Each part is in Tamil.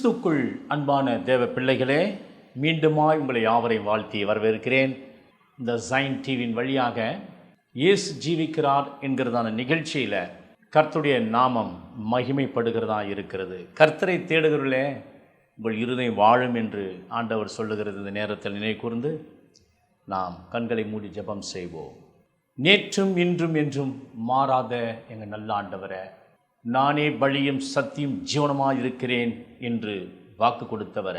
கிறிஸ்துக்குள் அன்பான தேவ பிள்ளைகளே, மீண்டுமாய் உங்களை யாவரையும் வாழ்த்தி வரவேற்கிறேன். இந்த ஜைன் டிவியின் வழியாக இயேசு ஜீவிக்கிறார் என்கிறதான நிகழ்ச்சியில் கர்த்தருடைய நாமம் மகிமைப்படுகிறதா இருக்கிறது. கர்த்தரை தேடுகிறவர்களே, உங்கள் இருதயம் வாழும் என்று ஆண்டவர் சொல்லுகிறது. இந்த நேரத்தில் நினைவு கூர்ந்து நாம் கண்களை மூடி ஜெபம் செய்வோம். நேற்றும் இன்றும் என்றும் மாறாத எங்கள் நல்ல ஆண்டவரே, நானே வழியும் சத்தியும் ஜீவனமாக இருக்கிறேன் என்று வாக்கு கொடுத்தவர,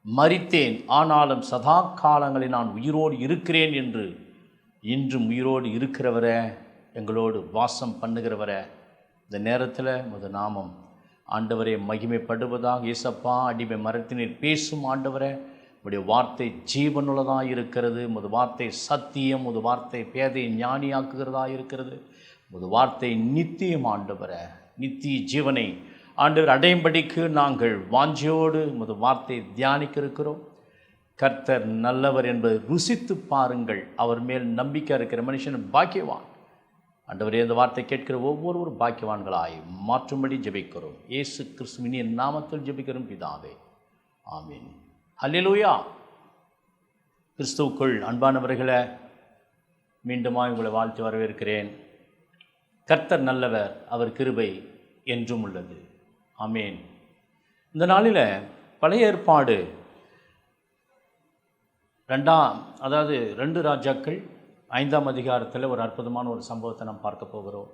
மரித்தேன் ஆனாலும் சதா காலங்களில் நான் உயிரோடு இருக்கிறேன் என்று இன்றும் உயிரோடு இருக்கிறவர, எங்களோடு வாசம் பண்ணுகிறவர, இந்த நேரத்தில் உமது நாமம் ஆண்டவரே மகிமைப்படுவதாக. இயேசப்பா, அடிமை மரத்தினர் பேசும் ஆண்டவரே, உடைய வார்த்தை ஜீவனுள்ளதாக இருக்கிறது. உமது வார்த்தை சத்தியம், உமது வார்த்தை பேதையை ஞானியாக்குகிறதா இருக்கிறது. உமது வார்த்தை நித்தியம் ஆண்டவரே, நித்திய ஜீவனை ஆண்டவர் அடையும்படிக்கு நாங்கள் வாஞ்சையோடு உமது வார்த்தை தியானிக்க இருக்கிறோம். கர்த்தர் நல்லவர் என்பதை ருசித்து பாருங்கள். அவர் மேல் நம்பிக்கை இருக்கிற மனுஷன் பாக்கியவான். ஆண்டவரே, இந்த வார்த்தை கேட்கிற ஒவ்வொருவரும் பாக்கியவான்களாய் மாற்றும்படி ஜெபிக்கிறோம். இயேசு கிறிஸ்துவின் நாமத்தில் ஜெபிக்கிறோம் பிதாவே, ஆமீன். அல்லேலூயா. கிறிஸ்துவுக்குள் அன்பானவர்களே, மீண்டுமாய் உங்களை வாழ்த்து வரவேற்கிறேன். கர்த்தர் நல்லவர், அவர் கிருபை என்றும் உள்ளது. ஆமேன். இந்த நாளில் பழைய ஏற்பாடு 2 ராஜாக்கள் 5ஆம் அதிகாரத்தில் ஒரு அற்புதமான ஒரு சம்பவத்தை நாம் பார்க்க போகிறோம்.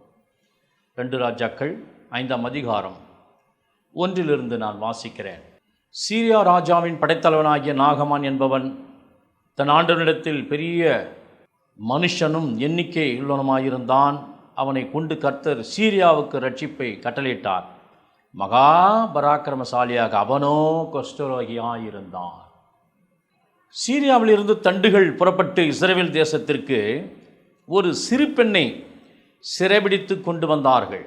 2 ராஜாக்கள் 5ஆம் அதிகாரம் 1 நான் வாசிக்கிறேன். சீரியா ராஜாவின் படைத்தலைவனாகிய நாகமான் என்பவன் தன் ஆண்டவனிடத்தில் பெரிய மனுஷனும் எண்ணிக்கை உள்ளவனுமாயிருந்தான். அவனை கொண்டு கர்த்தர் சீரியாவுக்கு ரட்சிப்பை கட்டளையிட்டார். மகா பராக்கிரமசாலியாக அவனோ குஷ்டரோகியாயிருந்தான். சீரியாவிலிருந்து தண்டுகள் புறப்பட்டு இஸ்ரவேல் தேசத்திற்கு ஒரு சிறு பெண்ணை சிறைபிடித்து கொண்டு வந்தார்கள்.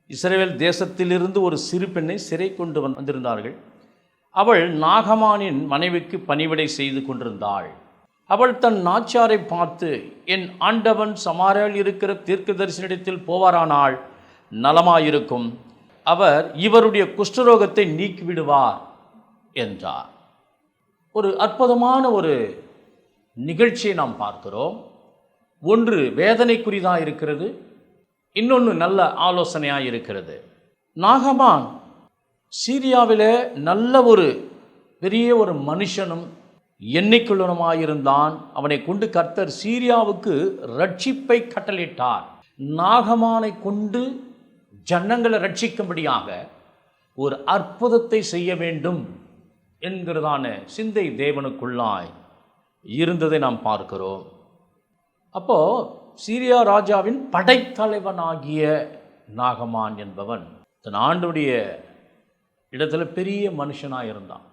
இஸ்ரவேல் தேசத்திலிருந்து ஒரு சிறு பெண்ணை சிறை கொண்டு வந்திருந்தார்கள். அவள் நாகமானின் மனைவிக்கு பணிவிடை செய்து கொண்டிருந்தாள். அவள் தன் நாச்சியாரை பார்த்து, என் ஆண்டவன் சமாரியாவில் இருக்கிற தீர்க்கதரிசனிடத்தில் போவாரானால் நலமாயிருக்கும், அவர் இவருடைய குஷ்டரோகத்தை நீக்கிவிடுவார் என்றார். ஒரு அற்புதமான ஒரு நிகழ்ச்சியை நாம் பார்க்கிறோம். ஒன்று வேதனைக்குரியதாக இருக்கிறது, இன்னொன்று நல்ல ஆலோசனையாக இருக்கிறது. நாகமான் சீரியாவிலே நல்ல ஒரு பெரிய ஒரு மனுஷனும் எண்ணிக்கையுள்ளவனுமாயிருந்தான். அவனை கொண்டு கர்த்தர் சீரியாவுக்கு ரட்சிப்பை கட்டளையிட்டார். நாகமானை கொண்டு ஜனங்களை ரட்சிக்கும்படியாக ஒரு அற்புதத்தை செய்ய வேண்டும் என்கிறதான சிந்தை தேவனுக்குள்ளாய் இருந்ததை நாம் பார்க்கிறோம். அப்போது சீரியா ராஜாவின் படைத்தலைவனாகிய நாகமான் என்பவன் தன் ஆண்டுடைய இடத்துல பெரிய மனுஷனாக இருந்தான்.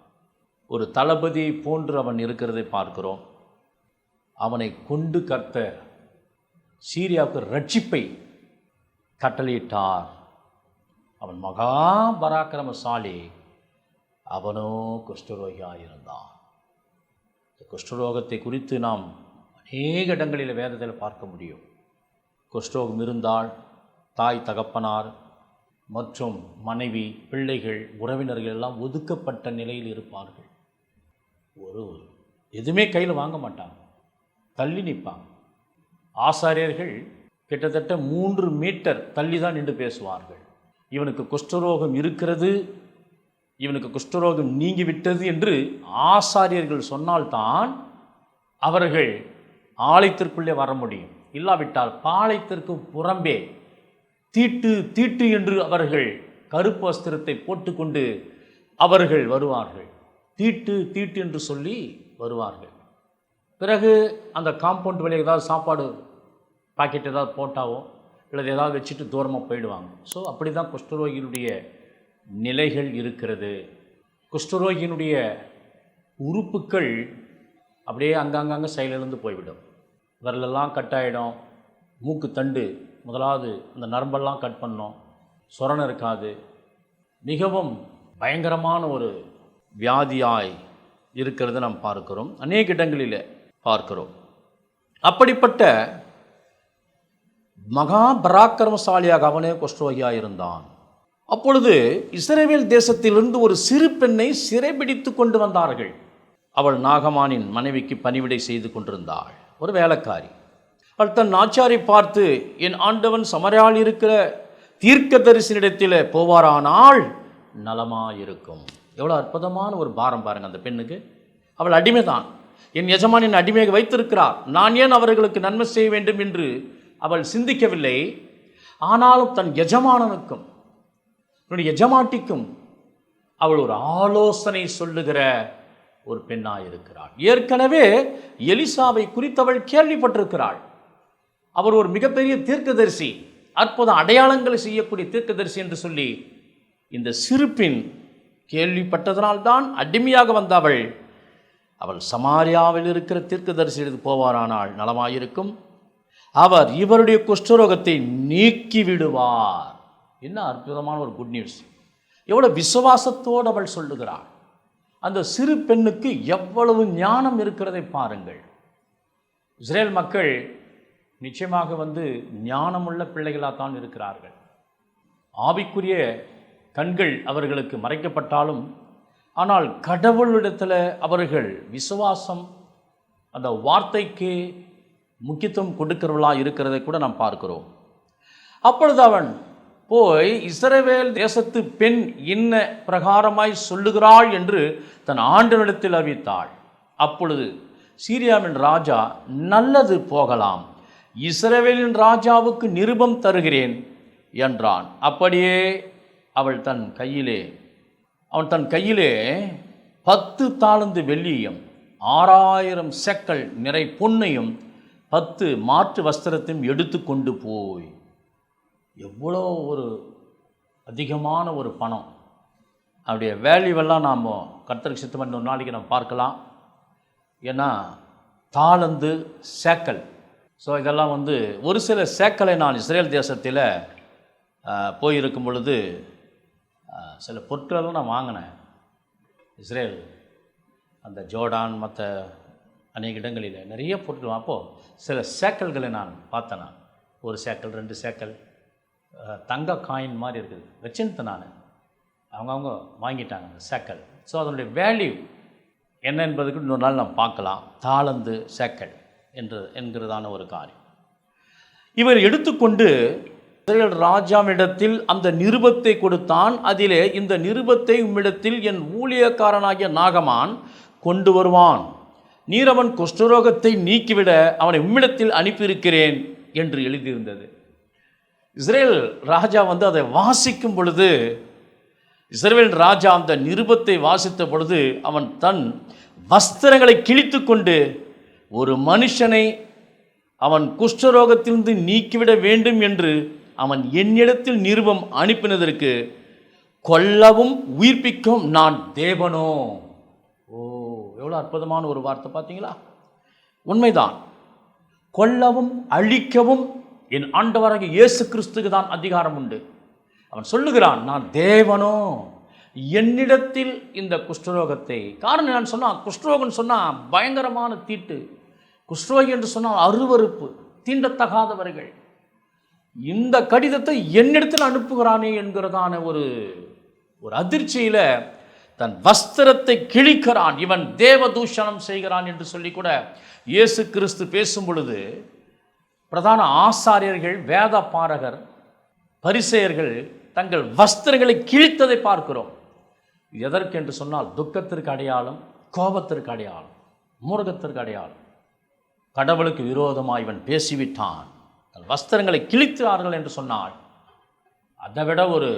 ஒரு தளபதி போன்று அவன் இருக்கிறதை பார்க்கிறோம். அவனை கொண்டு கர்த்தர் சீரியாவுக்கு ரட்சிப்பை கட்டளையிட்டார். அவன் மகா பராக்கிரமசாலி, அவனோ குஷ்டரோகியாக இருந்தான். இந்த குஷ்டரோகத்தை குறித்து நாம் அநேக இடங்களில் வேதத்தில் பார்க்க முடியும். குஷ்டரோகம் இருந்தால் தாய் தகப்பனார் மற்றும் மனைவி, பிள்ளைகள், உறவினர்கள் எல்லாம் ஒதுக்கப்பட்ட நிலையில் இருப்பார்கள். எதுவுமே கையில் வாங்க மாட்டாங்க, தள்ளி நிற்பாங்க. ஆசாரியர்கள் கிட்டத்தட்ட 3 மீட்டர் தள்ளி தான் நின்று பேசுவார்கள். இவனுக்கு குஷ்டரோகம் இருக்கிறது, இவனுக்கு குஷ்டரோகம் நீங்கிவிட்டது என்று ஆசாரியர்கள் சொன்னால்தான் அவர்கள் ஆலயத்திற்குள்ளே வர முடியும். இல்லாவிட்டால் பாளையத்திற்கு புறம்பே தீட்டு தீட்டு என்று அவர்கள் கருப்பு வஸ்திரத்தை போட்டுக்கொண்டு அவர்கள் வருவார்கள். தீட்டு தீட்டு என்று சொல்லி வருவார்கள். பிறகு அந்த காம்பவுண்ட் வெளியே ஏதாவது சாப்பாடு பாக்கெட் ஏதாவது போட்டாவோ இல்லை ஏதாவது வச்சுட்டு தூரமாக போயிடுவாங்க. ஸோ அப்படி தான் குஷ்டரோகியினுடைய நிலைகள் இருக்கிறது. குஷ்டரோகியினுடைய உறுப்புக்கள் அப்படியே அங்கங்கே செயலிழந்து போய்விடும். விரலெல்லாம் கட்டாயிடும், மூக்கு தண்டு முதலாவது அந்த நரம்பெல்லாம் கட் பண்ணோம், சொரணம் இருக்காது. மிகவும் பயங்கரமான ஒரு வியாதியாய் இருக்கிறது நாம் பார்க்கிறோம், அநேக இடங்களில் பார்க்கிறோம். அப்படிப்பட்ட மகா பராக்கிரமசாலியாக அவனே குஷ்டரோகியாக இருந்தான். அப்பொழுது இஸ்ரவேல் தேசத்திலிருந்து ஒரு சிறு பெண்ணை சிறைபிடித்து கொண்டு வந்தார்கள். அவள் நாகமானின் மனைவிக்கு பணிவிடை செய்து கொண்டிருந்தாள், ஒரு வேலைக்காரி. அவள் தன் நாச்சாரை பார்த்து, என் ஆண்டவன் சமரியாவில் இருக்கிற தீர்க்கதரிசனிடத்தில் போவாரானால் நலமாயிருக்கும். எவ்வளோ அற்புதமான ஒரு பாரம் பாருங்கள் அந்த பெண்ணுக்கு. அவள் அடிமைதான், என் எஜமானின் அடிமையை வைத்திருக்கிறார், நான் ஏன் அவர்களுக்கு நன்மை செய்ய வேண்டும் என்று அவள் சிந்திக்கவில்லை. ஆனாலும் தன் எஜமானனுக்கும் எஜமாட்டிக்கும் அவள் ஒரு ஆலோசனை சொல்லுகிற ஒரு பெண்ணாக இருக்கிறாள். ஏற்கனவே எலிசாவை குறித்து அவள் கேள்விப்பட்டிருக்கிறாள். அவர் ஒரு மிகப்பெரிய தீர்க்கதரிசி, அற்புத அடையாளங்களை செய்யக்கூடிய தீர்க்கதரிசி என்று சொல்லி இந்த சிறுப்பின் கேள்விப்பட்டதனால்தான் அடிமையாக வந்த அவள் சமாரியாவில் இருக்கிற தீர்க்கதரிசிக்கு போவாரானால் நலமாயிருக்கும், அவர் இவருடைய குஷ்டரோகத்தை நீக்கி விடுவார். என்ன அற்புதமான ஒரு குட் நியூஸ்! எவ்வளவு விசுவாசத்தோடு அவள் சொல்லுகிறாள். அந்த சிறு பெண்ணுக்கு எவ்வளவு ஞானம் இருக்கிறதை பாருங்கள். இஸ்ரேல் மக்கள் நிச்சயமாக ஞானமுள்ள பிள்ளைகளாகத்தான் இருக்கிறார்கள். ஆவிக்குரிய கண்கள் அவர்களுக்கு மறைக்கப்பட்டாலும், ஆனால் கடவுளிடத்தில் அவர்கள் விசுவாசம், அந்த வார்த்தைக்கு முக்கியத்துவம் கொடுக்கிறவர்களாக இருக்கிறதை கூட நாம் பார்க்கிறோம். அப்பொழுது அவன் போய் இஸ்ரவேல் தேசத்து பெண் இன்ன பிரகாரமாய் சொல்லுகிறாள் என்று தன் ஆண்டவனிடத்தில் அறிவித்தாள். அப்பொழுது சீரியாவின் ராஜா, நல்லது போகலாம், இஸ்ரவேலின் ராஜாவுக்கு நிருபம் தருகிறேன் என்றான். அப்படியே அவன் தன் கையிலே 10 தாலந்து வெள்ளியும் 6000 செக்கல் நிறை பொன்னையும் 10 மாற்று வஸ்திரத்தையும் எடுத்து கொண்டு போய், எவ்வளோ ஒரு அதிகமான ஒரு பணம், அப்படியே வேல்யூவெல்லாம் நாம் கர்த்தருக்கு சித்தம் பண்ண ஒரு நாளைக்கு நம்ம பார்க்கலாம். ஏன்னா தாலந்து சேக்கல், ஸோ இதெல்லாம் ஒரு சில சேக்கலை நான் இஸ்ரேல் தேசத்தில் போயிருக்கும் பொழுது சில பொருட்களெல்லாம் நான் வாங்கினேன். இஸ்ரேல் அந்த ஜோர்டான் மற்ற அநேக இடங்களில் நிறைய பொருட்கள், அப்போது சில சேக்கல்களை நான் பார்த்தேன். நான் ஒரு சேக்கல் 2 சேக்கல் தங்க காயின் மாதிரி இருக்குது, வச்சுருந்தேன் நான். அவங்கவுங்க வாங்கிட்டாங்க அந்த சேக்கல். ஸோ அதனுடைய வேல்யூ என்ன என்பதுக்கு இன்னொரு நாள் நாம் பார்க்கலாம். தாளந்து சேக்கல் என்கிறதான ஒரு காரியம் இவர் எடுத்துக்கொண்டு இஸ்ரவேல் ராஜாவிடத்தில் அந்த நிருபத்தை கொடுத்தான். அதிலே, இந்த நிருபத்தை உம்மிடத்தில் என் ஊழியக்காரனாகிய நாகமான் கொண்டு வருவான், நீர் அவன் குஷ்டரோகத்தை நீக்கிவிட அவனை உம்மிடத்தில் அனுப்பியிருக்கிறேன் என்று எழுதியிருந்தது. இஸ்ரேல் ராஜா அதை வாசிக்கும் பொழுது, இஸ்ரவேல் ராஜா அந்த நிருபத்தை வாசித்த பொழுது அவன் தன் வஸ்திரங்களை கிழித்து கொண்டு, ஒரு மனுஷனை அவன் குஷ்டரோகத்திலிருந்து நீக்கிவிட வேண்டும் என்று அவன் என்னிடத்தில் நிருபம் அனுப்பினதற்கு கொல்லவும் உயிர்ப்பிக்கும் நான் தேவனோ. ஓ, எவ்வளோ அற்புதமான ஒரு வார்த்தை பார்த்தீங்களா? உண்மைதான். கொல்லவும் அழிக்கவும் என் ஆண்டவராகிய இயேசு கிறிஸ்துக்கு தான் அதிகாரம் உண்டு. அவன் சொல்லுகிறான், நான் தேவனோ, என்னிடத்தில் இந்த குஷ்டரோகத்தை. காரணம் நான் சொன்னான், குஷ்டரோகம் சொன்னால் பயங்கரமான தீட்டு, குஷ்டரோகி என்று சொன்னால் அருவருப்பு, தீண்டத்தகாதவர்கள். இந்த கடிதத்தை என்னிடத்தில் அனுப்புகிறானே என்கிறதான ஒரு அதிர்ச்சியில் தன் வஸ்திரத்தை கிழிக்கிறான், இவன் தேவதூஷணம் செய்கிறான் என்று சொல்லி கூட இயேசு கிறிஸ்து பேசும் பொழுது பிரதான ஆசாரியர்கள், வேத பாரகர், பரிசேயர்கள் தங்கள் வஸ்திரங்களை கிழித்ததை பார்க்கிறோம். எதற்கு என்று சொன்னால் துக்கத்திற்கு அடையாளம், கோபத்திற்கு அடையாளம், மூர்க்கத்திற்கு அடையாளம். கடவுளுக்கு விரோதமாக இவன் பேசிவிட்டான், தன் வஸ்திரங்களை கிழித்தார்கள் என்று சொன்னால் அதை விட ஒரு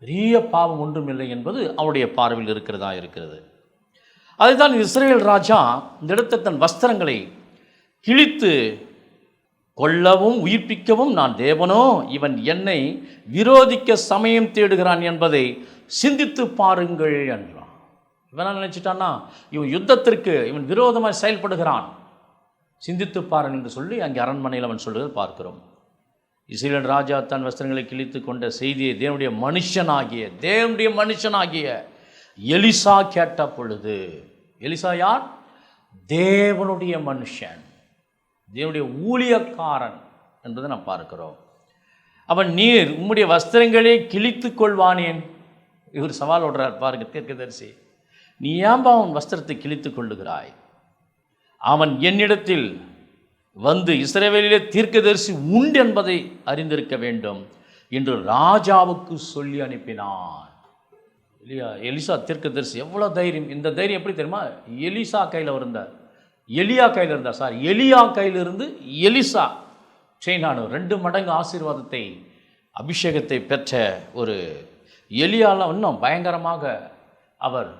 பெரிய பாவம் ஒன்றும் இல்லை என்பது அவருடைய பார்வையில் இருக்கிறது. அதுதான் இஸ்ரவேல் ராஜா இந்த இடத்தை தன் வஸ்திரங்களை கிழித்து, கொல்லவும் உயிர்ப்பிக்கவும் நான் தேவனோ, இவன் என்னை விரோதிக்க சமயம் தேடுகிறான் என்பதை சிந்தித்து பாருங்கள் என்றான். இவன் நினைச்சிட்டான்னா இவன் யுத்தத்திற்கு இவன் விரோதமாக செயல்படுகிறான், சிந்தித்து பாருங்கள் என்று சொல்லி அங்கே அரண்மனையில் அவன் சொல்லுவது பார்க்கிறோம். இஸ்ரவேல் ராஜா தன் வஸ்திரங்களை கிழித்து கொண்ட செய்தியை தேவனுடைய மனுஷனாகிய எலிசா கேட்ட பொழுது, எலிசா யார்? தேவனுடைய மனுஷன், தேவனுடைய ஊழியக்காரன் என்பதை நாம் பார்க்கிறோம். அவன் நீர் உம்முடைய வஸ்திரங்களே கிழித்து கொள்வானேன். இவர் சவால் விடுறார் பாருங்க தீர்க்கதரிசி, நீ ஏன்பா அவன் வஸ்திரத்தை கிழித்து கொள்ளுகிறாய்? அவன் என்னிடத்தில் வந்து இஸ்ரவேலிலே தீர்க்கதரிசி உண்டு என்பதை அறிந்திருக்க வேண்டும் என்று ராஜாவுக்கு சொல்லி அனுப்பினான். இல்லையா? எலிசா தீர்க்கதரிசி எவ்வளோ தைரியம்! இந்த தைரியம் எப்படி தெரியுமா? எலிசா கையில் இருந்தார், எலியா கையில் இருந்தார். எலியா கையிலிருந்து எலிசா செயினானு 2 மடங்கு ஆசீர்வாதத்தை அபிஷேகத்தை பெற்ற ஒரு எலியாலாம் இன்னும் பயங்கரமாக அவர்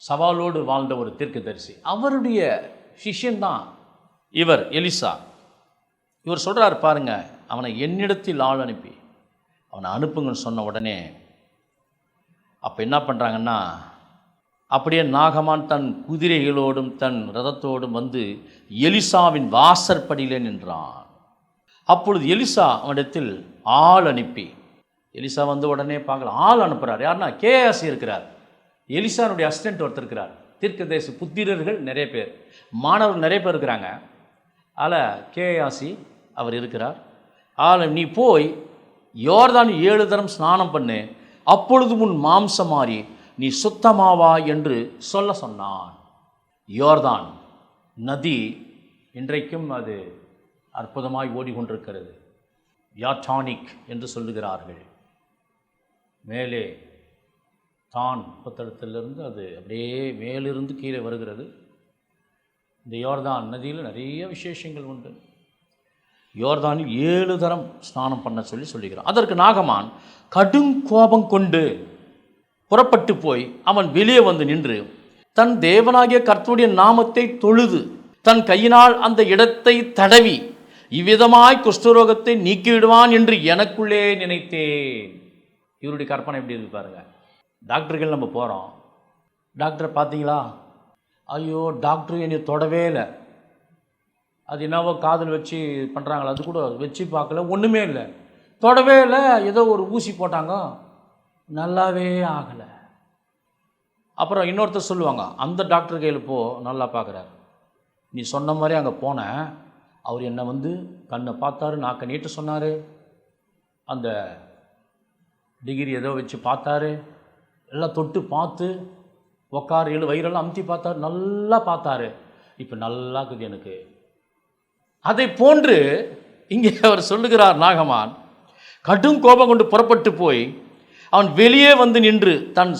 சவாலோடு வாழ்ந்த ஒரு தீர்க்கதரிசி. அவருடைய சிஷ்யன்தான் இவர் எலிசா. இவர் சொல்கிறார் பாருங்க, அவனை என்னிடத்தில் ஆள் அனுப்பி அவனை அனுப்புங்கன்னு சொன்ன உடனே அப்போ என்ன பண்ணுறாங்கன்னா, அப்படியே நாகமான் தன் குதிரைகளோடும் தன் ரதத்தோடும் வந்து எலிசாவின் வாசற்படியிலே நின்றான். அப்பொழுது எலிசா அவனிடத்தில் ஆள் அனுப்பி, எலிசா வந்து உடனே பார்க்கலாம், ஆள் அனுப்புகிறார். யாருன்னா கேயாசி இருக்கிறார், எலிசானுடைய அசிஸ்டன்ட் ஒருத்தர் இருக்கிறார். தீர்க்கதரிசி புத்திரர்கள் நிறைய பேர், மாணவர்கள் நிறைய பேர் இருக்கிறாங்க. அதில் கேயாசி அவர் இருக்கிறார். நீ போய் யோர்தான் 7 தரம் ஸ்நானம் பண்ணு, அப்பொழுது உன் மாம்சம் மாறி நீ சுத்தமாவா என்று சொல்ல சொன்னான். யோர்தான் நதி இன்றைக்கும் அது அற்புதமாய் ஓடிக்கொண்டிருக்கிறது. யாட்டானிக் என்று சொல்லுகிறார்கள். மேலே தான் புத்தகத்திலிருந்து அது அப்படியே மேலிருந்து கீழே வருகிறது. இந்த யோர்தான் நதியில் நிறைய விசேஷங்கள் உண்டு. யோர்தானில் 7 தரம் ஸ்நானம் பண்ண சொல்லுகிறான். அதற்கு நாகமான் கடும் கோபம் கொண்டு புறப்பட்டு போய் அவன் வெளியே வந்து நின்று தன் தேவனாகிய கர்த்தருடைய நாமத்தை தொழுது தன் கையினால் அந்த இடத்தை தடவி இவ்விதமாய் குஷ்டரோகத்தை நீக்கிவிடுவான் என்று எனக்குள்ளே நினைத்தேன். இவருடைய கற்பனை எப்படி இருக்கு பாருங்க. டாக்டர்கள் நம்ம போகிறோம், டாக்டரை பார்த்தீங்களா, ஐயோ டாக்டர் என்னை தொடவே இல்லை, அது என்னவோ காதில் வச்சு பண்ணுறாங்களா, அது கூட வச்சு பார்க்கல, ஒன்றுமே இல்லை, தொடவே இல்லை, ஏதோ ஒரு ஊசி போட்டாங்க, நல்லாவே ஆகலை. அப்புறம் இன்னொருத்தர் சொல்லுவாங்க, அந்த டாக்டர் கையில் போ, நல்லா பார்க்குறாரு. நீ சொன்ன மாதிரி அங்கே போனேன், அவர் என்னை வந்து கண்ணை பார்த்தாரு, நாக்கை நீட்ட சொன்னார், அந்த டிகிரி ஏதோ வச்சு பார்த்தாரு, எல்லாம் தொட்டு பார்த்து உக்கார் எழு வயிறெல்லாம் அமுத்தி பார்த்தாரு, நல்லா பார்த்தாரு, இப்போ நல்லா இருக்குது எனக்கு. அதை போன்று இங்கே அவர் சொல்லுகிறார் நாகமான் கடும் கோபம் கொண்டு புறப்பட்டு போய் அவன் வெளியே வந்து நின்று தன்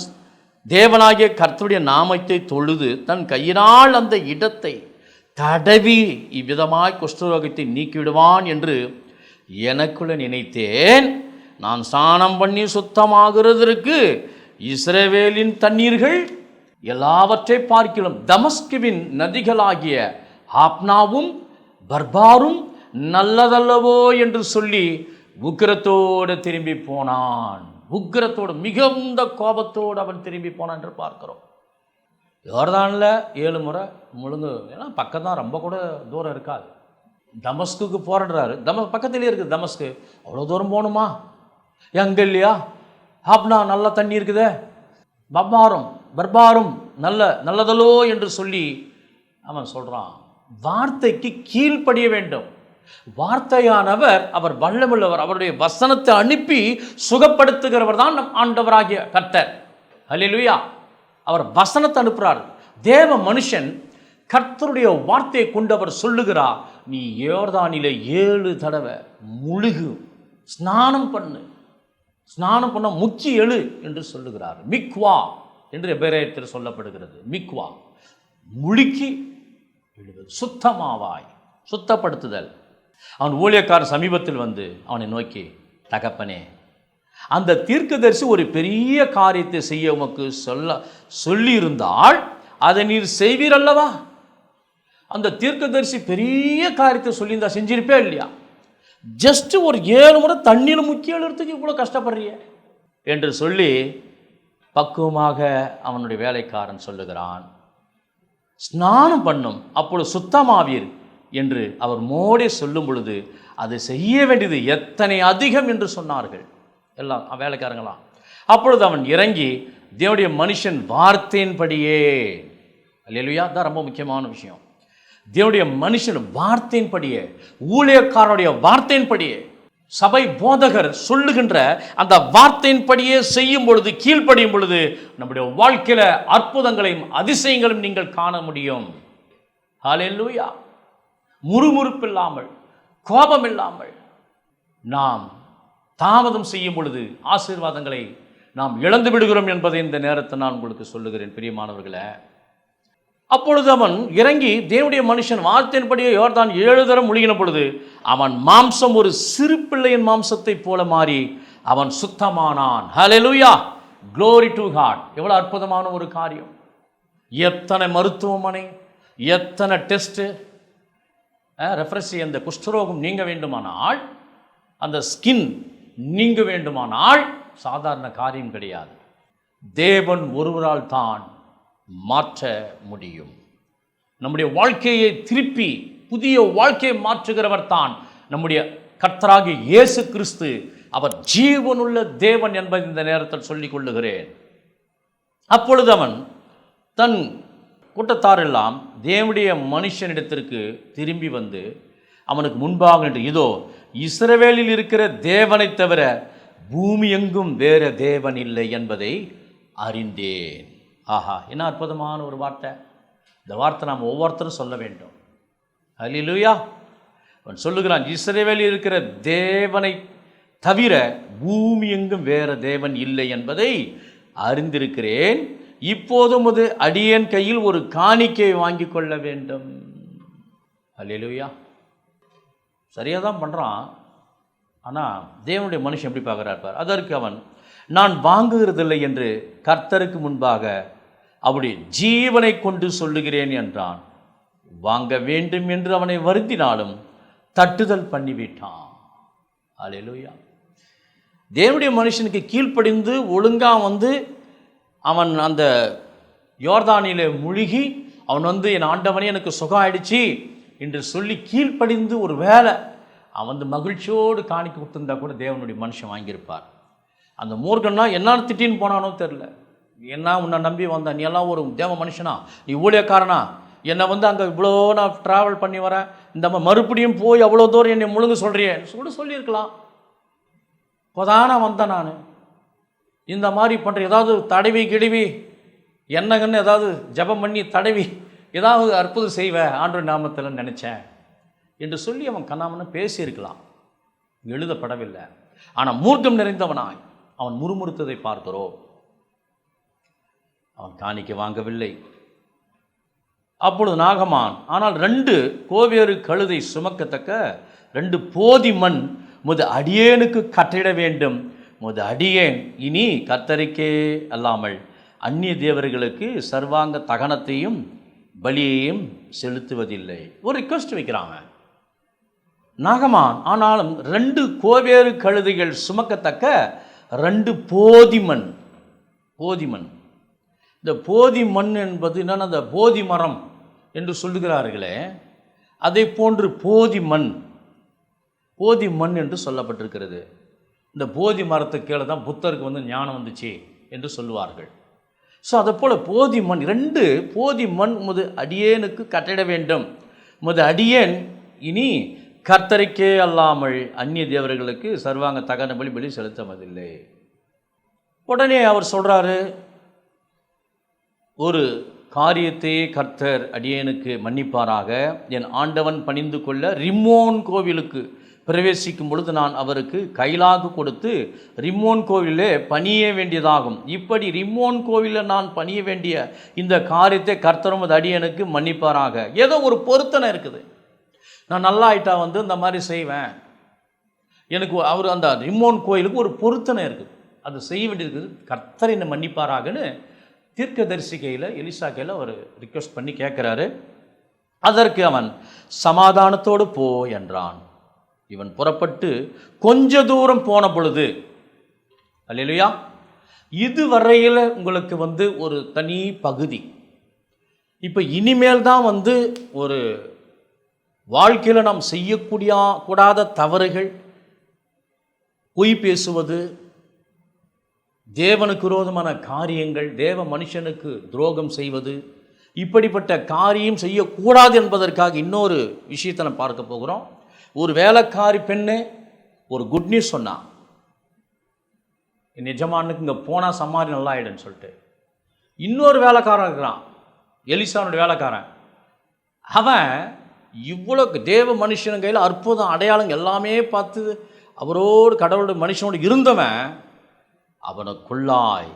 தேவனாகிய கர்த்தருடைய நாமத்தை தொழுது தன் கையினால் அந்த இடத்தை தடவி இவ்விதமாய் குஷ்டரோகத்தை நீக்கிவிடுவான் என்று எனக்குள்ள நினைத்தேன். நான் ஸ்நானம் பண்ணி சுத்தமாகிறதற்கு இஸ்ரவேலின் தண்ணீர்கள் எல்லாவற்றை பார்க்கிலும் தமஸ்குவின் நதிகளாகிய ஆப்னாவும் பர்பாரும் நல்லதல்லவோ என்று சொல்லி உக்கிரத்தோடு திரும்பி போனான். உக்கிரத்தோடு மிகுந்த கோபத்தோடு அவன் திரும்பி போனான் என்று பார்க்கிறோம். யோர்தானில் 7 முறை முழுங்கு, ஏன்னா பக்கம் தான், ரொம்ப கூட தூரம் இருக்காது. தமஸ்குக்கு போராடுறாரு, பக்கத்துலேயே இருக்குது தமஸ்கு, அவ்வளோ தூரம் போகணுமா? எங்கே இல்லையா? ஆப்னா நல்ல தண்ணி இருக்குதே, பர்பாரும் நல்லதல்லோ என்று சொல்லி அவன் சொல்கிறான். வார்த்தைக்கு கீழ்ப்படிய வேண்டும். வார்த்தையானவர் அவர் வல்லமுள்ளவர், அவருடைய வசனத்தை அனுப்பி சுகப்படுத்துகிறவர் தான் நம் ஆண்டவராகிய கர்த்தர். அல்லேலூயா. அவர் வசனத்தை அனுப்புகிறார். தேவ மனுஷன் கர்த்தருடைய வார்த்தையை கொண்டு அவர் சொல்லுகிறார், நீ யோர்தானிலே 7 தடவை முழுகு, ஸ்நானம் பண்ண முக்கி எழு என்று சொல்லுகிறார். மிக்வா என்று எபிரேயத்தில் சொல்லப்படுகிறது. மிக்வா முழுக்கி எழுது, சுத்தமாவாய், சுத்தப்படுத்துதல். அவன் ஊழியக்காரன் சமீபத்தில் வந்து அவனை நோக்கி, தகப்பனே, அந்த தீர்க்கதரிசி ஒரு பெரிய காரியத்தை செய்ய உமக்கு சொல்லியிருந்தால் அதை நீர் செய்வீர் அல்லவா? அந்த தீர்க்கதரிசி பெரிய காரியத்தை சொல்லியிருந்தா செஞ்சிருப்பே இல்லையா? ஜஸ்ட் ஒரு 7 முறை தண்ணீர் முக்கிய எழுறதுக்கு இவ்வளோ கஷ்டப்படுறிய என்று சொல்லி பக்குவமாக அவனுடைய வேலைக்காரன் சொல்லுகிறான், ஸ்நானம் பண்ணும், அப்பொழுது சுத்தமாவீர் என்று அவர் மோடி சொல்லும் பொழுது அது செய்ய வேண்டியது எத்தனை அதிகம் என்று சொன்னார்கள் எல்லாம் வேலைக்காரங்களாம். அப்பொழுது அவன் இறங்கி தேவனுடைய மனுஷன் வார்த்தையின்படியே, அல்லேலூயா, தான் ரொம்ப முக்கியமான விஷயம். தேவனுடைய மனுஷன் வார்த்தையின்படியே, ஊழியக்காரனுடைய வார்த்தையின்படியே, சபை போதகர் சொல்லுகின்ற அந்த வார்த்தையின்படியே செய்யும் பொழுது, கீழ்ப்படியும் பொழுது நம்முடைய வாழ்க்கையில அற்புதங்களையும் அதிசயங்களையும் நீங்கள் காண முடியும். ஹல்லேலூயா. முறுமுறுப்பு இல்லாமல், கோபம் இல்லாமல் நாம் தாமதம் செய்யும் பொழுது ஆசீர்வாதங்களை நாம் இழந்து விடுகிறோம் என்பதை இந்த நேரத்தை நான் உங்களுக்கு சொல்லுகிறேன் பிரியமானவர்களே. அப்பொழுது அவன் இறங்கி தேவனுடைய மனுஷன் வார்த்தையின்படியே யோர்தான் 7 தரம் முழுகின பொழுது அவன் மாம்சம் ஒரு சிறு பிள்ளையின் மாம்சத்தை போல மாறி அவன் சுத்தமானான். ஹல்லேலூயா, க்ளோரி டு காட். எவ்வளவு அற்புதமான ஒரு காரியம்! எத்தனை மருத்துவமனை, எத்தனை டெஸ்ட், ரெஃப்ரெஷ், அந்த குஷ்டரோகம் நீங்க வேண்டுமானால், அந்த ஸ்கின் நீங்க வேண்டுமானால் சாதாரண காரியம் கிடையாது. தேவன் ஒருவரால் தான் மாற்ற முடியும். நம்முடைய வாழ்க்கையை திருப்பி புதிய வாழ்க்கையை மாற்றுகிறவர் தான் நம்முடைய கர்த்தராகிய இயேசு கிறிஸ்து. அவர் ஜீவனுள்ள தேவன் என்பதை இந்த நேரத்தில் சொல்லிக் கொள்ளுகிறேன். அப்பொழுது அவன் தன் கூட்டத்தாரெல்லாம் தேவனுடைய மனுஷனிடத்திற்கு திரும்பி வந்து அவனுக்கு முன்பாக நின்று, இதோ இஸ்ரவேலில் இருக்கிற தேவனை தவிர பூமி எங்கும் வேற தேவன் இல்லை என்பதை அறிந்தேன். ஆஹா, என்ன அற்புதமான ஒரு வார்த்தை! இந்த வார்த்தை நாம் ஒவ்வொருத்தரும் சொல்ல வேண்டும். ஹல்லேலூயா. அவன் சொல்லுகிறான், இஸ்ரவேலில் இருக்கிற தேவனை தவிர பூமி எங்கும் வேற தேவன் இல்லை என்பதை அறிந்திருக்கிறேன். இப்போதும் அது அடியேன் கையில் ஒரு காணிக்கை வாங்கி கொள்ள வேண்டும். ஹல்லேலூயா. சரியாக தான் பண்ணுறான். ஆனால் தேவனுடைய மனுஷன் எப்படி பார்க்குறார்? அதற்கு அவன், நான் வாங்குகிறதில்லை என்று கர்த்தருக்கு முன்பாக அவருடைய ஜீவனை கொண்டு சொல்லுகிறேன் என்றான். வாங்க வேண்டும் என்று அவனை வருந்தினாலும் தட்டுதல் பண்ணிவிட்டான். ஹல்லேலூயா. தேவனுடைய மனுஷனுக்கு கீழ்ப்படிந்து ஒழுங்காக வந்து அவன் அந்த யோர்தானிலே முழுகி அவன் என் ஆண்டவனே எனக்கு சுகம் ஆயிடுச்சு என்று சொல்லி கீழ்ப்படிந்து ஒரு வேலை அவன் மகிழ்ச்சியோடு காணிக்க கொடுத்துருந்தா கூட தேவனுடைய மனுஷன் வாங்கியிருப்பார். அந்த மூர்க்கன்னா என்ன திட்டின்னு போனானோ தெரில. என்ன உன்னை நம்பி வந்தான், நீ எல்லாம் ஒரு தேவ மனுஷனா, நீ ஊழியக்காரனா, என்னை அங்கே இவ்வளோ நான் ட்ராவல் பண்ணி வரேன், இந்த மறுபடியும் போய் அவ்வளோ தூரம் என்னை முழுங்க சொல்கிறியே கூட சொல்லியிருக்கலாம். இப்போதானா வந்தேன் நான், இந்த மாதிரி பண்ணுற ஏதாவது தடவி கிடவி என்னங்கன்னு ஏதாவது ஜபம் பண்ணி தடவி ஏதாவது அற்புதம் செய்வேன் ஆண்டவர் நாமத்தில் நினச்சேன் என்று சொல்லி அவன் கண்ணாமன்னு பேசியிருக்கலாம். எழுதப்படவில்லை. ஆனால் மூர்க்கம் நிறைந்தவனாய் அவன் முறுமுறுத்ததை பார்க்கிறோம். அவன் காணிக்கை வாங்கவில்லை. அப்பொழுது நாகமான், ஆனால் 2 கோவேறு கழுதை சுமக்கத்தக்க 2 போதி மண் முது அடியேனுக்கு கட்டிட வேண்டும். முது அடியேன் இனி கர்த்தருக்கே அல்லாமல் அந்நிய தேவர்களுக்கு சர்வாங்க தகனத்தையும் பலியையும் செலுத்துவதில்லை. ஒரு ரிக்வெஸ்ட் வைக்கிறாங்க நாகமான். ஆனாலும் 2 கோவேறு கழுதைகள் சுமக்கத்தக்க 2 போதிமண். போதிமண், இந்த போதி மண் என்பது என்னன்னா, அந்த போதி மரம் என்று சொல்லுகிறார்களே, அதை போன்று போதி மண், போதி மண் என்று சொல்லப்பட்டிருக்கிறது. இந்த போதி மரத்துக்கு கீழே தான் புத்தருக்கு ஞானம் வந்துச்சு என்று சொல்லுவார்கள். ஸோ அதை போல் போதி மண், 2 போதி மண் முது அடியேனுக்கு கட்டிட வேண்டும். முது அடியேன் இனி கர்த்தருக்கே அல்லாமல் அந்நிய தேவர்களுக்கு சர்வாங்க தகன பலி செலுத்துவதில்லை. உடனே அவர் சொல்கிறாரு, ஒரு காரியத்தை கர்த்தர் அடியேனுக்கு மன்னிப்பாராக. என் ஆண்டவன் பணிந்து கொள்ள ரிம்மோன் கோவிலுக்கு பிரவேசிக்கும் பொழுது நான் அவருக்கு கைலாகு கொடுத்து ரிம்மோன் கோவிலே பணிய வேண்டியதாகும். இப்படி ரிம்மோன் கோவிலில் நான் பணிய வேண்டிய இந்த காரியத்தை கர்த்தரும் அது அடியனுக்கு மன்னிப்பாராக. ஏதோ ஒரு பொருத்தனை இருக்குது. நான் நல்லா ஆயிட்டா இந்த மாதிரி செய்வேன். எனக்கு அவர் அந்த ரிம்மோன் கோயிலுக்கு ஒரு பொருத்தனை இருக்குது, அது செய்ய வேண்டியிருக்குது. கர்த்தர் என்னை மன்னிப்பாராகன்னு தீர்க்கதரிசி கையில் எலிசா கையில் அவர் ரிக்வெஸ்ட் பண்ணி கேட்குறாரு. அதற்கு அவன் சமாதானத்தோடு போ என்றான். இவன் புறப்பட்டு கொஞ்ச தூரம் போன பொழுது, அல்லேலூயா, இதுவரையில் உங்களுக்கு ஒரு தனி பகுதி. இப்போ இனிமேல் தான் ஒரு வாழ்க்கையில் நாம் கூடாத தவறுகள், பொய் பேசுவது, தேவனுக்கு விரோதமான காரியங்கள், தேவ மனுஷனுக்கு துரோகம் செய்வது, இப்படிப்பட்ட காரியம் செய்யக்கூடாது என்பதற்காக இன்னொரு விஷயத்தை நம்ம பார்க்க போகிறோம். ஒரு வேலைக்காரி பெண்ணு ஒரு குட் நியூஸ் சொன்னான், என் எஜமானுக்கு இங்கே போனால் சம்மாரி நல்லா ஆகிடுன்னு சொல்லிட்டு. இன்னொரு வேலைக்காரன் இருக்கிறான், எலிசானுடைய வேலைக்காரன். அவன் இவ்வளோ தேவ மனுஷன் கையில் அற்புதம் அடையாளம் எல்லாமே பார்த்து அவரோடு கடவுளுடைய மனுஷனோடு இருந்தவன், அவனுக்குள்ளாய்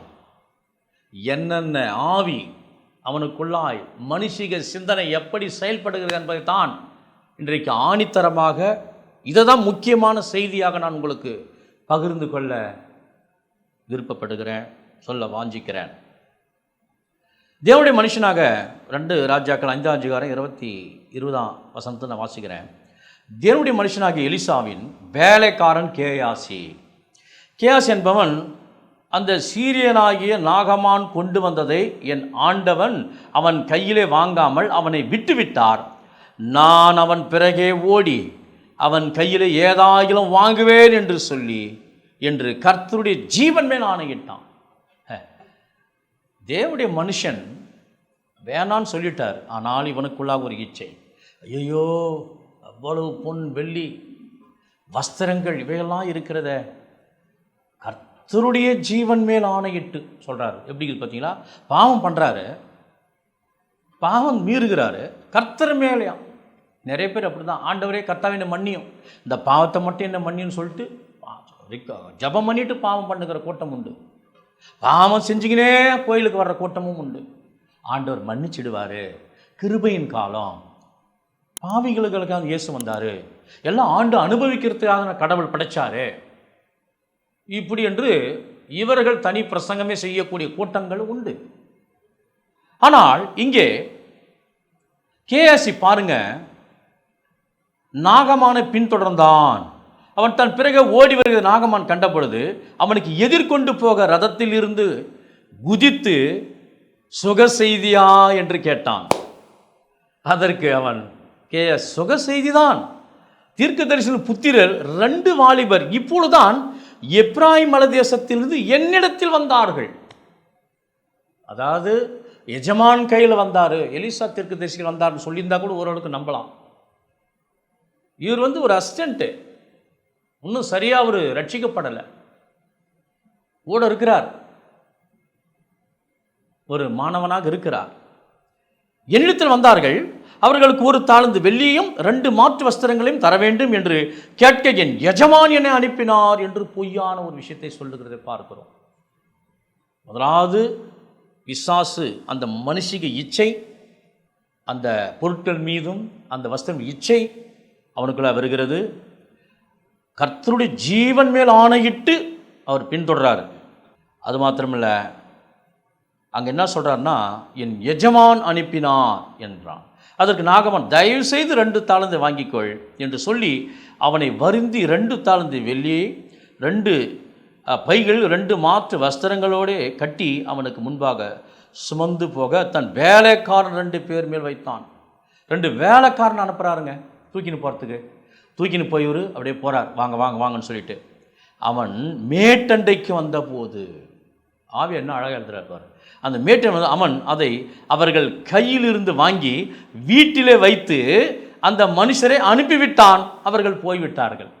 என்னென்ன ஆவி, அவனுக்குள்ளாய் மனுஷிக சிந்தனை எப்படி செயல்படுகிறது என்பதை தான் இன்றைக்கு ஆணித்தரமாக, இதை தான் முக்கியமான செய்தியாக நான் உங்களுக்கு பகிர்ந்து கொள்ள விருப்பப்படுகிறேன், சொல்ல வாஞ்சிக்கிறேன். தேவனுடைய மனுஷனாக 2 ராஜாக்கள் 5ஆம் அதிகாரம் 20ஆம் வசனத்தை நான் வாசிக்கிறேன். தேவனுடைய மனுஷனாகிய எலிசாவின் வேலைக்காரன் கேயாசி. கேயாசி என்பவன் அந்த சீரியனாகிய நாகமான் கொண்டு வந்ததை என் ஆண்டவன் அவன் கையிலே வாங்காமல் அவனை விட்டுவிட்டார். நான் அவன் பிறகே ஓடி அவன் கையிலே ஏதாயிலும் வாங்குவேன் என்று சொல்லி என்று கர்த்தருடைய ஜீவன் மேல் ஆணையிட்டான். தேவனுடைய மனுஷன் வேணான்னு சொல்லிட்டார். ஆனால் இவனுக்குள்ளாக ஒரு இச்சை, ஐயோ அவ்வளவு பொன் வெள்ளி வஸ்திரங்கள் இவையெல்லாம் இருக்கிறத, கர்த்தருடைய ஜீவன் மேல் ஆணையிட்டு சொல்கிறார். எப்படி பார்த்தீங்களா, பாவம் பண்ணுறாரு, பாவம் மீறுகிறாரு, கர்த்தர் மேலேயா. நிறைய பேர் அப்படி தான், ஆண்டவரே கர்த்தாவே என்ன மன்னியும், இந்த பாவத்தை மட்டும் என்ன மன்னியும் சொல்லிட்டு ஜபம் பண்ணிட்டு பாவம் பண்ணுகிற கூட்டம் உண்டு. பாவம் செஞ்சுக்கினே கோயிலுக்கு வர்ற கூட்டமும் உண்டு. ஆண்டவர் மன்னிச்சிடுவார், கிருபையின் காலம், பாவிகளுக்காக இயேசு வந்தார், எல்லாம் ஆண்டு அனுபவிக்கிறதுக்காக கடவுள் படைச்சாரு, இப்படி என்று இவர்கள் தனி பிரசங்கமே செய்யக்கூடிய கூட்டங்கள் உண்டு. ஆனால் இங்கே கேயாசி பாருங்க, நாகமான பின்தொடர்ந்தான். அவன் தன் பிறகு ஓடி வருகிற நாகமான் கண்ட பொழுது அவனுக்கு எதிர்கொண்டு போக ரதத்தில் இருந்து குதித்து சுக செய்தியா என்று கேட்டான். அதற்கு அவன் சுக செய்திதான், தீர்க்க தரிசன புத்திரர் 2 வாலிபர் இப்பொழுதுதான் எப்ராயிம் மலைதேசத்திலிருந்து என்னிடத்தில் வந்தார்கள். அதாவது எஜமான் கையில் வந்தார், எலிசா தீர்க்க தரிசிகள் வந்தார்னு சொல்லியிருந்தா கூட ஓரளவுக்கு நம்பலாம். இவர் ஒரு அசிஸ்டண்ட்டு, இன்னும் சரியாக அவர் ரட்சிக்கப்படலை, கூட இருக்கிறார், ஒரு மாணவனாக இருக்கிறார். என்னிடத்தில் வந்தார்கள், அவர்களுக்கு 1 தாலந்து வெள்ளியும் 2 மாற்று வஸ்திரங்களையும் தர வேண்டும் என்று கேட்க என் எஜமான் என்னை அனுப்பினார் என்று பொய்யான ஒரு விஷயத்தை சொல்லுகிறதை பார்க்கிறோம். முதலாவது பிசாசு, அந்த மனுஷிக இச்சை, அந்த பொருட்கள் மீதும் அந்த வஸ்திரம் இச்சை அவனுக்குள்ள வருகிறது. கர்த்தருடைய ஜீவன் மேல் ஆணையிட்டு அவர் பின்தொடர்றார். அது மாத்திரமில்லை, அங்கே என்ன சொல்கிறார்னா, என் எஜமான் அனுப்பினார் என்றான். அதற்கு நாகமான், தயவு செய்து 2 தாலந்தை வாங்கிக்கொள் என்று சொல்லி அவனை வருந்தி 2 தாலந்து வெள்ளி, 2 பைகள், 2 மாற்று வஸ்திரங்களோடு கட்டி அவனுக்கு முன்பாக சுமந்து போக தன் வேலைக்காரன் 2 பேர் மேல் வைத்தான். 2 வேலைக்காரன் அனுப்புகிறாருங்க தூக்கின்னு போகிறதுக்கு. தூக்கின்னு போய் அப்படியே போகிறார், வாங்க வாங்க வாங்கன்னு சொல்லிட்டு. அவன் மேட்டண்டைக்கு வந்த போது, ஆவி என்ன அழகாக எழுதுறார் பாரு, அந்த மேட்டை வந்து அவன் அதை அவர்கள் கையிலிருந்து வாங்கி வீட்டிலே வைத்து அந்த மனுஷரை அனுப்பிவிட்டான். அவர்கள் போய்விட்டார்கள்.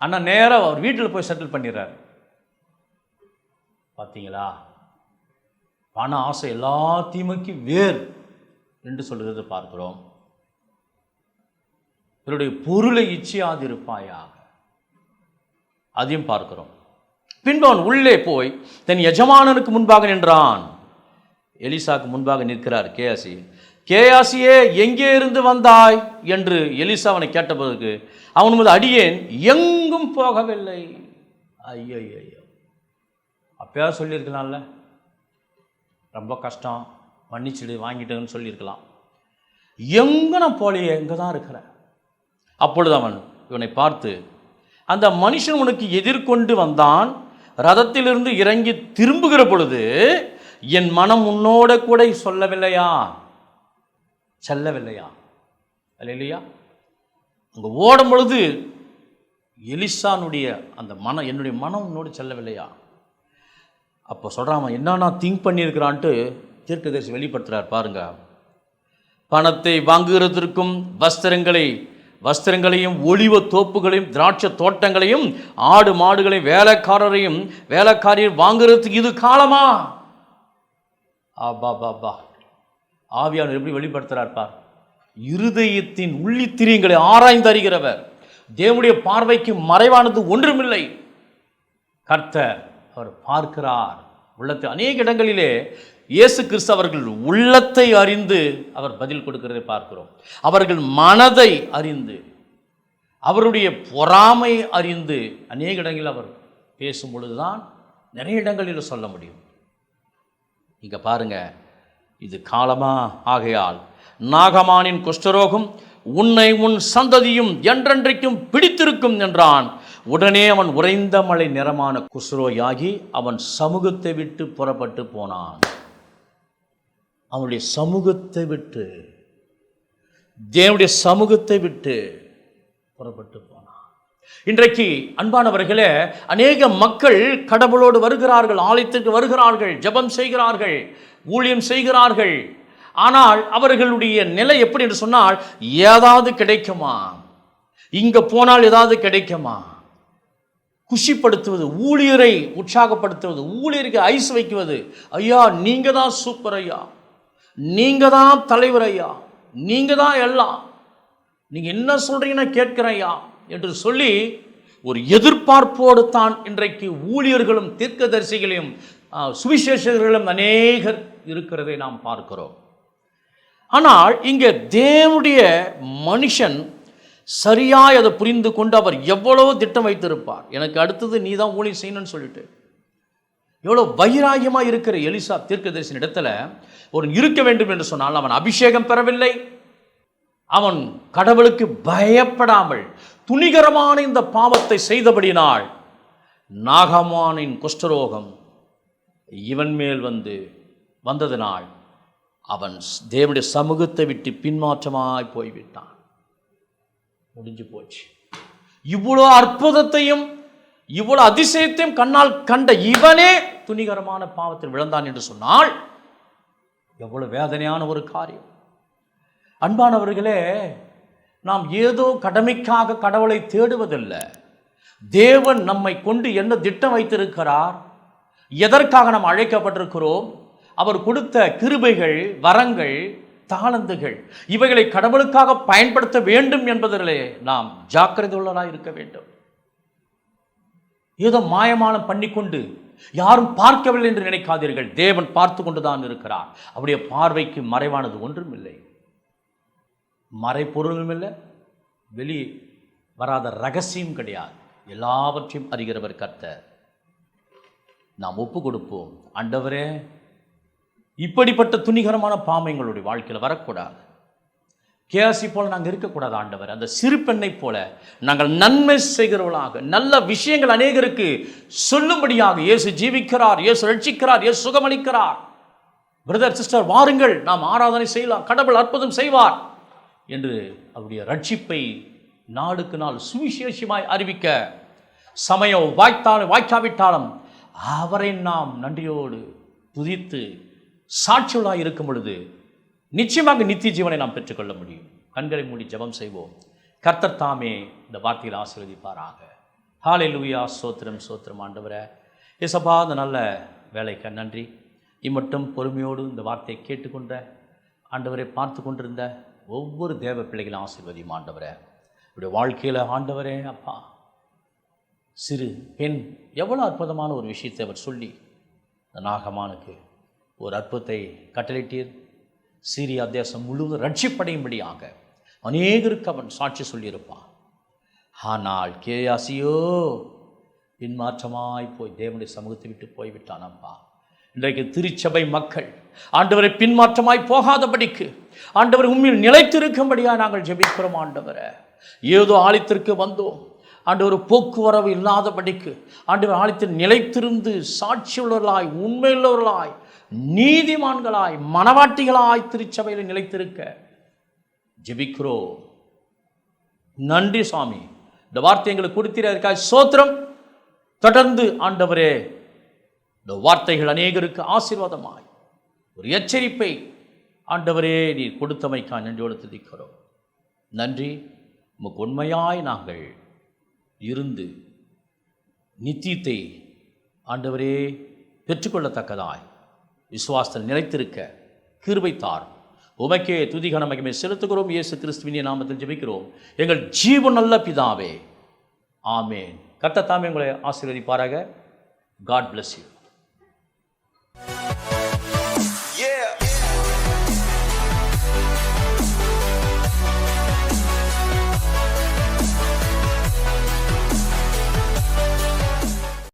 ஆனால் நேராக அவர் வீட்டில் போய் செட்டில் பண்ணிடுறார். பார்த்தீங்களா, பண ஆசை எல்லா தீமைக்கு வேர் என்று சொல்கிறது பார்க்கிறோம். இவருடைய பொருளை இச்சையாதிருப்பாயாக, அதையும் பார்க்கிறோம். பின்பு அவன் உள்ளே போய் தன் எஜமானனுக்கு முன்பாக நின்றான். எலிசாக்கு முன்பாக நிற்கிறார் கேயாசி. கேயாசியே, எங்கே இருந்து வந்தாய் என்று எலிசா அவனை கேட்டபோதுக்கு அவன் முதல், அடியேன் எங்கும் போகவில்லை. ஐயோ ஐயோ, அப்பயா சொல்லியிருக்கலாம்ல, ரொம்ப கஷ்டம், மன்னிச்சிடு, வாங்கிட்டேன்னு சொல்லியிருக்கலாம். எங்கே நான் போலையே, எங்கே தான் இருக்கிறேன். அப்பொழுது அவன் இவனை பார்த்து, அந்த மனுஷன் உனக்கு எதிர்கொண்டு வந்தான், ரதத்திலிருந்து இறங்கி திரும்புகிற பொழுது என் மனம் உன்னோட கூட சொல்லவில்லையா, செல்லவில்லையா? இல்லையா? அங்கே ஓடும் பொழுது எலிசானுடைய அந்த மனம், என்னுடைய மனம் உன்னோடு செல்லவில்லையா? அப்போ சொல்கிறான், என்னன்னா திங்க் பண்ணியிருக்கிறான்ட்டு தீர்க்கதரிசி வெளிப்படுத்துகிறார் பாருங்க. பணத்தை வாங்குகிறதற்கும் வஸ்திரங்களையும் ஒலிவ தோப்புகளையும் திராட்சை தோட்டங்களையும் ஆடு மாடுகளையும் வேலைக்காரியர் வாங்குறதுக்கு இது காலமா? ஆபா ஆவியானவர் எப்படி வெளிப்படுத்துகிறார் பார். இருதயத்தின் உள்ளித்திரியங்களை ஆராய்ந்து அறிகிறவர். தேவனுடைய பார்வைக்கு மறைவானது ஒன்றுமில்லை. கர்த்தர் அவர் பார்க்கிறார் உள்ளத்தை. அநேக இடங்களிலே இயேசு கிறிஸ்து அவர்கள் உள்ளத்தை அறிந்து அவர் பதில் கொடுக்கிறதை பார்க்கிறோம். அவர்கள் மனதை அறிந்து, அவருடைய பொறாமை அறிந்து அநேக இடங்களில் அவர் பேசும் பொழுதுதான் நிறைய இடங்களில் சொல்ல முடியும். இங்க பாருங்க, இது காலமா? ஆகையால் நாகமானின் குஷ்டரோகம் உன்னை உன் சந்ததியும் என்றென்றைக்கும் பிடித்திருக்கும் என்றான். உடனே அவன் உறைந்த மலை நிறமான குஷ்டரோகியாகி அவன் சமூகத்தை விட்டு புறப்பட்டு போனான். அவனுடைய சமூகத்தை விட்டு, தேவனுடைய சமூகத்தை விட்டு புறப்பட்டு போனான். இன்றைக்கு அன்பானவர்களே, அநேக மக்கள் கடவுளோடு வருகிறார்கள், ஆலயத்திற்கு வருகிறார்கள், ஜெபம் செய்கிறார்கள், ஊழியம் செய்கிறார்கள். ஆனால் அவர்களுடைய நிலை எப்படி என்று சொன்னால், ஏதாவது கிடைக்குமா, இங்க போனால் ஏதாவது கிடைக்குமா, குஷிப்படுத்துவது, ஊழியரை உற்சாகப்படுத்துவது, ஊழியருக்கு ஐஸ் வைக்குவது. ஐயா நீங்க தான் சூப்பர் ஐயா, நீங்க தான் தலைவர் ஐயா, நீங்க தான் எல்லாம், நீங்க என்ன சொல்றீங்கன்னா கேட்கிறேன் ஐயா என்று சொல்லி ஒரு எதிர்பார்ப்போடு தான் இன்றைக்கு ஊழியர்களும் தீர்க்கதரிசிகளையும் சுவிசேஷர்களும் அநேகர் இருக்கிறதை நாம் பார்க்கிறோம். ஆனால் இங்கே தேவனுடைய மனுஷன் சரியாய் அதை புரிந்து கொண்டு அவர் எவ்வளவு திட்டம் வைத்திருப்பார். எனக்கு அடுத்தது நீ தான் ஊழியம் செய்யணும்னு சொல்லிட்டு எவ்வளோ வைராகியமாக இருக்கிற எலிசா தீர்க்கதரிசியின் இடத்துல ஒரு இருக்க வேண்டும் என்று சொன்னால், அவன் அபிஷேகம் பெறவில்லை, அவன் கடவுளுக்கு பயப்படாமல் துணிகரமான இந்த பாவத்தை செய்தபடினால் நாகமானின் குஷ்டரோகம் இவன் மேல் வந்ததினால் அவன் தேவனுடைய சமூகத்தை விட்டு பின்மாற்றமாய் போய்விட்டான். முடிஞ்சு போச்சு. இவ்வளோ அற்புதத்தையும் இவ்வளவு அதிசயத்தையும் கண்ணால் கண்ட இவனே துணிகரமான பாவத்தில் விழுந்தான் என்று சொன்னால் எவ்வளவு வேதனையான ஒரு காரியம். அன்பானவர்களே, நாம் ஏதோ கடமைக்காக கடவுளை தேடுவதில்லை. தேவன் நம்மை கொண்டு என்ன திட்டம் வைத்திருக்கிறார், எதற்காக நாம் அழைக்கப்பட்டிருக்கிறோம், அவர் கொடுத்த கிருபைகள், வரங்கள், தாளந்துகள், இவைகளை கடவுளுக்காக பயன்படுத்த வேண்டும் என்பதிலே நாம் ஜாக்கிரதை உள்ளவராக இருக்க வேண்டும். ஏதோ மாயமானம் பண்ணிக்கொண்டு யாரும் பார்க்கவில்லை என்று நினைக்காதீர்கள். தேவன் பார்த்து கொண்டுதான் இருக்கிறார். அவருடைய பார்வைக்கு மறைவானது ஒன்றும் இல்லை, மறைப்பொருளும் இல்லை, வெளியே வராத ரகசியம் கிடையாது. எல்லாவற்றையும் அறிகிறவர் கர்த்தர். நாம் ஒப்பு கொடுப்போம். ஆண்டவரே, இப்படிப்பட்ட துணிகரமான பாவம் எங்களுடைய வாழ்க்கையில் வரக்கூடாது. கேசி போல நாங்கள் இருக்கக்கூடாது ஆண்டவர். அந்த சிறு பெண்ணை போல நாங்கள் நன்மை செய்கிறவர்களாக, நல்ல விஷயங்கள் அநேகருக்கு சொல்லும்படியாக, இயேசு ஜீவிக்கிறார், இயேசு ரட்சிக்கிறார், இயேசு சுகமளிக்கிறார், பிரதர் சிஸ்டர் வாருங்கள் நாம் ஆராதனை செய்யலாம், கடவுள் அற்புதம் செய்வார் என்று அவருடைய ரட்சிப்பை நாளுக்கு நாள் சுவிசேஷமாய் அறிவிக்க சமயம் வாய்க்காவிட்டாலும் அவரை நாம் நன்றியோடு துதித்து சாட்சியுள்ளாக இருக்கும் பொழுது நிச்சயமாக நித்திய ஜீவனை நாம் பெற்றுக்கொள்ள முடியும். கண்களை மூடி ஜெபம் செய்வோம். கர்த்தர் தாமே இந்த வார்த்தையில் ஆசீர்வதிப்பாராக. ஹல்லேலூயா. சோத்திரம் சோத்திரம் ஆண்டவரே. இயேசப்பா, இந்த நல்ல வேலைக்கு நன்றி. இம்மட்டும் பொறுமையோடு இந்த வார்த்தையை கேட்டுக்கொண்ட ஆண்டவரை பார்த்து கொண்டிருந்த ஒவ்வொரு தேவ பிள்ளைகளும் ஆசீர்வதியும் ஆண்டவரே. இப்படி வாழ்க்கையில் ஆண்டவரே அப்பா, சிறு பெண் எவ்வளோ அற்புதமான ஒரு விஷயத்தை அவர் சொல்லி இந்த நாகமானுக்கு ஒரு அற்புதத்தை கட்டளையிட்டீர். சீரியா தேசம் முழுவதும் ரட்சிப்படையும்படியாக அநேகருக்கு அவன் சாட்சி சொல்லியிருப்பான். ஆனால் கேயாசியோ பின்மாற்றமாய் போய் தேவனுடைய சமூகத்தை விட்டு போய்விட்டான். அப்பா, இன்றைக்கு திருச்சபை மக்கள் ஆண்டவரை பின்மாற்றமாய் போகாதபடிக்கு ஆண்டவர் உண்மையில் நிலைத்திருக்கும்படியாக நாங்கள் ஜெபிக்கிறோம். ஆண்டவரை, ஏதோ ஆலயத்திற்கு வந்தோம் ஆண்டவர், போக்குவரவு இல்லாதபடிக்கு ஆண்டவர் ஆலயத்தில் நிலைத்திருந்து சாட்சியுள்ளவர்களாய், உண்மையுள்ளவர்களாய், நீதிமான்களாய், மனவாட்டிகளாய் திருச்சபையில் நிலைத்திருக்க ஜெபிக்கிறோம். நன்றி சுவாமி. இந்த வார்த்தை எங்களுக்கு கொடுத்தீர்கள், சோத்திரம். தொடர்ந்து ஆண்டவரே, இந்த வார்த்தைகள் அநேகருக்கு ஆசீர்வாதமாய் ஒரு எச்சரிப்பை ஆண்டவரே நீர் கொடுத்தமைக்கா நன்றியோடு துதிக்கிறோம். நன்றி. உமக்கு உண்மையாய் நாங்கள் இருந்து நித்தியத்தை ஆண்டவரே பெற்றுக்கொள்ளத்தக்கதாய் விசுவாசத்தில் நிலைத்திருக்க கிருபை தாரும். உமக்கே துதிகன மகிமை செலுத்துகிறோம். இயேசு கிறிஸ்துவின் நாமத்தில் ஜெபிக்கிறோம் எங்கள் ஜீவன் நல்ல பிதாவே, ஆமேன். கர்த்தர் தாமே உங்களை ஆசீர்வதிப்பாராக. God bless you.